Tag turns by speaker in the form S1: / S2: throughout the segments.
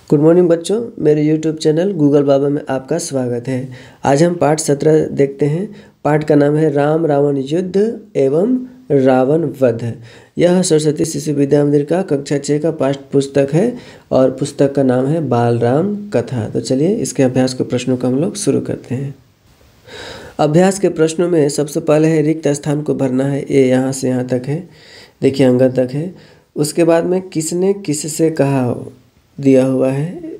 S1: Good morning बच्चों, मेरे YouTube channel Google बाबा में आपका स्वागत है। आज हम पाठ 17 देखते हैं। पाठ का नाम है राम रावण युद्ध एवं रावण वध। यह सरस्वती शिशु विद्या मंदिर का कक्षा 6 का पाठ्य पुस्तक है और पुस्तक का नाम है बाल राम कथा। तो चलिए इसके अभ्यास के प्रश्नों को हम लोग शुरू करते हैं। अभ्यास के प्रश्नों में सबसे पहले है रिक्त स्थान को भरना है। ये यहाँ से यहाँ तक है, देखिए अंगद तक है। उसके बाद में किसने किससे कहा दिया हुआ है,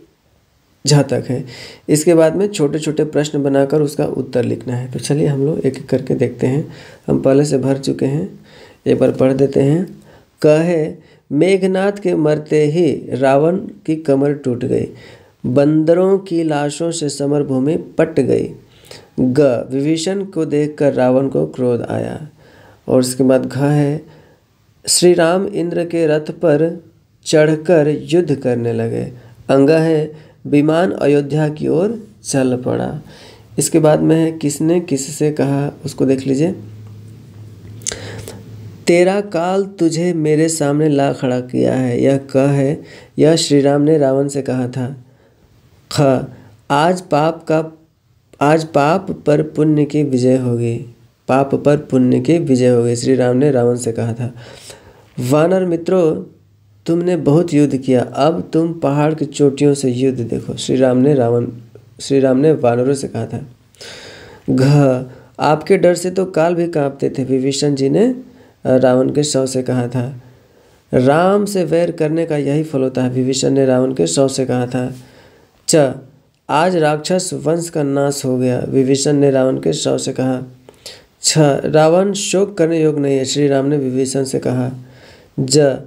S1: जहाँ तक है। इसके बाद में छोटे छोटे प्रश्न बनाकर उसका उत्तर लिखना है। तो चलिए हम लोग एक एक करके देखते हैं। हम पहले से भर चुके हैं, एक बार पढ़ देते हैं। कहे मेघनाथ के मरते ही रावण की कमर टूट गई, बंदरों की लाशों से समर भूमि पट गई। ग विभीषण को देखकर रावण को क्रोध आया। और उसके बाद घ है श्री राम इंद्र के रथ पर चढ़कर युद्ध करने लगे। अंगा है विमान अयोध्या की ओर चल पड़ा। इसके बाद में है किसने किससे कहा, उसको देख लीजिए। तेरा काल तुझे मेरे सामने ला खड़ा किया है, यह क है। यह श्री राम ने रावण से कहा था। ख आज पाप पर पुण्य की विजय होगी, पाप पर पुण्य की विजय होगी, श्री राम ने रावण से कहा था। वानर मित्रों, तुमने बहुत युद्ध किया, अब तुम पहाड़ की चोटियों से युद्ध देखो, श्री राम ने वानरों से कहा था। घ आपके डर से तो काल भी कांपते थे, विभीषण जी ने रावण के शव से कहा था। राम से वैर करने का यही फल होता है, विभीषण ने रावण के शव से कहा था। च आज राक्षस वंश का नाश हो गया, विभीषण ने रावण के शव से कहा। छ रावण शोक करने योग्य नहीं है, श्री राम ने विभीषण से कहा। ज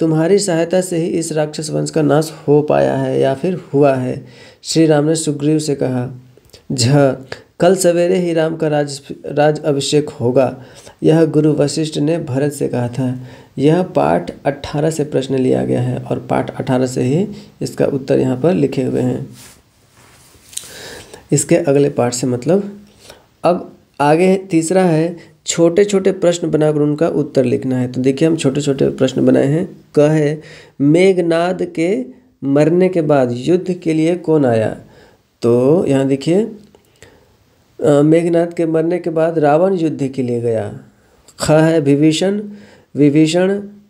S1: तुम्हारी सहायता से ही इस राक्षस वंश का नाश हो पाया है या फिर हुआ है, श्री राम ने सुग्रीव से कहा। झ कल सवेरे ही राम का राज अभिषेक होगा, यह गुरु वशिष्ठ ने भरत से कहा था। यह पाठ 18 से प्रश्न लिया गया है और पाठ 18 से ही इसका उत्तर यहाँ पर लिखे हुए हैं, इसके अगले पाठ से मतलब। अब आगे तीसरा है छोटे छोटे प्रश्न बनाकर उनका उत्तर लिखना है। तो देखिए हम छोटे छोटे प्रश्न बनाए हैं। क है मेघनाद के मरने के बाद युद्ध के लिए कौन आया। तो यहाँ देखिए मेघनाद के मरने के बाद रावण युद्ध के लिए गया। ख है विभीषण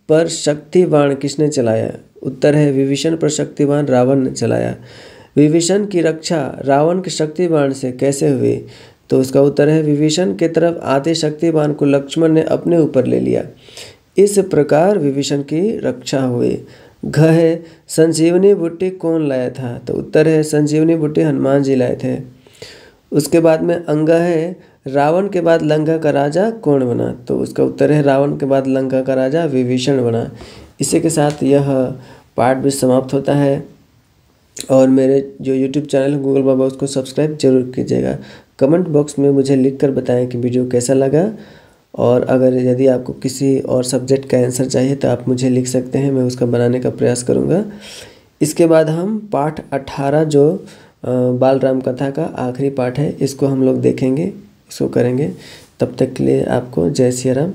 S1: पर शक्ति बाण किसने चलाया। उत्तर है विभीषण पर शक्ति बाण रावण ने चलाया। विभीषण की रक्षा रावण के शक्ति बाण से कैसे हुई। तो उसका उत्तर है विभीषण के तरफ आते शक्तिबाण को लक्ष्मण ने अपने ऊपर ले लिया, इस प्रकार विभीषण की रक्षा हुई। घ है संजीवनी बूटी कौन लाया था। तो उत्तर है संजीवनी बूटी हनुमान जी लाए थे। उसके बाद में अंगा है रावण के बाद लंका का राजा कौन बना। तो उसका उत्तर है रावण के बाद लंका का राजा विभीषण बना। इसी के साथ यह पाठ भी समाप्त होता है। और मेरे जो YouTube चैनल है गूगल बाबा, उसको सब्सक्राइब जरूर कीजिएगा। कमेंट बॉक्स में मुझे लिखकर बताएं कि वीडियो कैसा लगा। और अगर यदि आपको किसी और सब्जेक्ट का आंसर चाहिए तो आप मुझे लिख सकते हैं, मैं उसका बनाने का प्रयास करूंगा। इसके बाद हम पाठ 18 जो बाल राम कथा का आखिरी पाठ है, इसको हम लोग देखेंगे, इसको करेंगे। तब तक के लिए आपको जय सिया राम।